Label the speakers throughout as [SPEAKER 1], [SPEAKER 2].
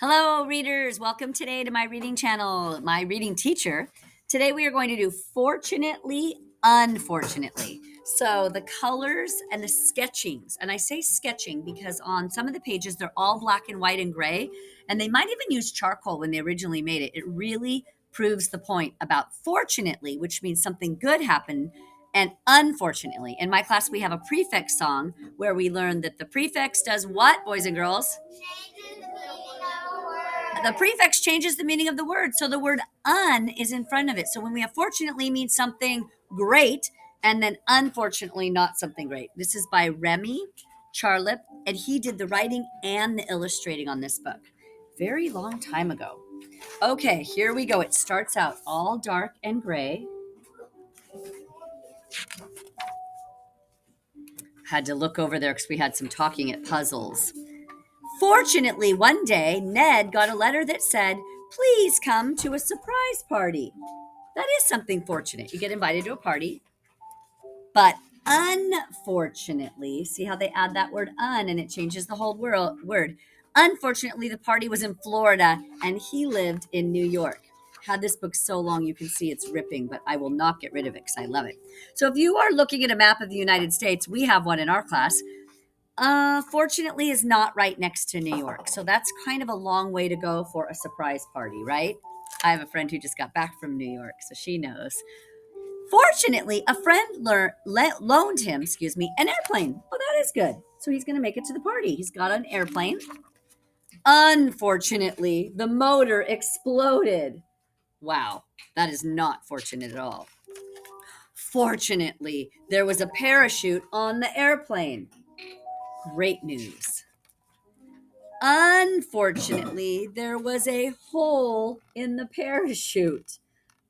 [SPEAKER 1] Hello, readers. Welcome today to my reading channel, my reading teacher. Today we are going to do fortunately, unfortunately. So the colors and the sketchings, and I say sketching because on some of the pages they're all black and white and gray, and they might even use charcoal when they originally made it. It really proves the point about fortunately, which means something good happened, and unfortunately. In my class, we have a prefix song where we learn that the prefix does what, boys and girls? The prefix changes the meaning of the word. So the word un is in front of it. So when we have fortunately means something great, and then unfortunately not something great. This is by Remy, Charlip, and he did the writing and the illustrating on this book. Very long time ago. Okay, here we go. It starts out all dark and gray. Had to look over there because we had some talking at puzzles. Fortunately, one day, Ned got a letter that said, "Please come to a surprise party." That is something fortunate. You get invited to a party. But unfortunately, see how they add that word un and it changes the whole word. Unfortunately, the party was in Florida and he lived in New York. Had this book so long, you can see it's ripping, but I will not get rid of it because I love it. So if you are looking at a map of the United States, we have one in our class. Fortunately is not right next to New York. So that's kind of a long way to go for a surprise party, right? I have a friend who just got back from New York, so she knows. Fortunately, a friend loaned him, an airplane. Oh, that is good. So he's going to make it to the party. He's got an airplane. Unfortunately, the motor exploded. Wow, that is not fortunate at all. Fortunately, there was a parachute on the airplane. Great news. Unfortunately, there was a hole in the parachute.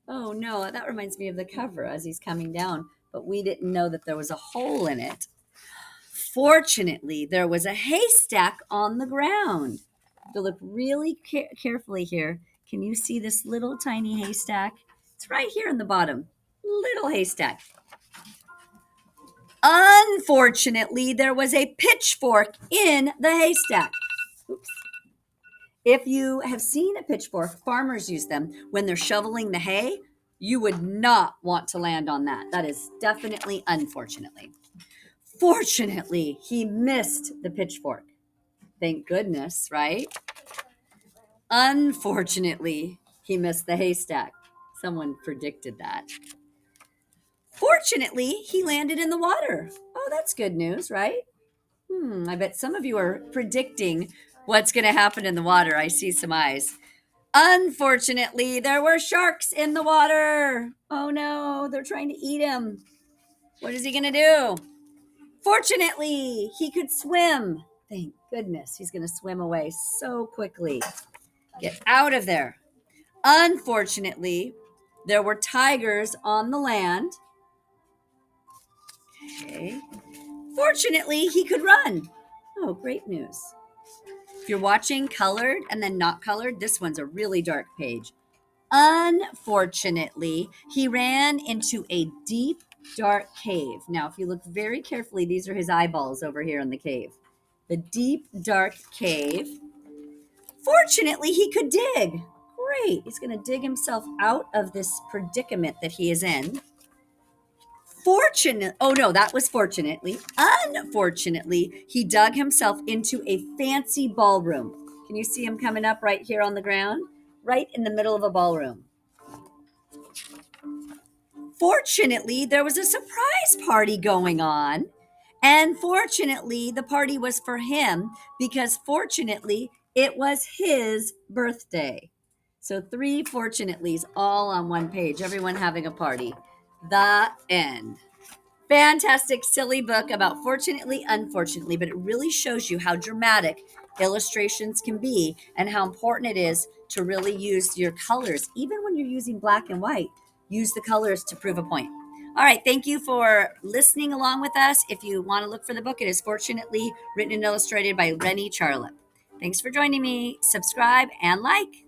[SPEAKER 1] Oh no, that reminds me of the cover as he's coming down, but we didn't know that there was a hole in it. Fortunately, there was a haystack on the ground. To look really carefully here, can you see this little tiny haystack? It's right here in the bottom. Little haystack. Unfortunately, there was a pitchfork in the haystack. Oops. If you have seen a pitchfork, farmers use them when they're shoveling the hay. You would not want to land on that. That is definitely unfortunately. Fortunately, he missed the pitchfork. Thank goodness, right? Unfortunately, he missed the haystack. Someone predicted that. Fortunately, he landed in the water. Oh, that's good news, right? I bet some of you are predicting what's going to happen in the water. I see some eyes. Unfortunately, there were sharks in the water. Oh no, they're trying to eat him. What is he going to do? Fortunately, he could swim. Thank goodness he's going to swim away so quickly. Get out of there. Unfortunately, there were tigers on the land. Okay. Fortunately, he could run. Oh, great news. If you're watching colored and then not colored, this one's a really dark page. Unfortunately, he ran into a deep, dark cave. Now, if you look very carefully, these are his eyeballs over here in the cave. The deep, dark cave. Fortunately, he could dig. Great. He's going to dig himself out of this predicament that he is in. That was fortunately. Unfortunately, he dug himself into a fancy ballroom. Can you see him coming up right here on the ground? Right in the middle of a ballroom. Fortunately, there was a surprise party going on. And fortunately, the party was for him because fortunately, it was his birthday. So 3 fortunatelys all on one page, everyone having a party. The end. Fantastic, silly book about fortunately, unfortunately, but it really shows you how dramatic illustrations can be and how important it is to really use your colors. Even when you're using black and white, use the colors to prove a point. All right, thank you for listening along with us. If you want to look for the book, it is Fortunately written and illustrated by Remy Charlip. Thanks for joining me. Subscribe and like.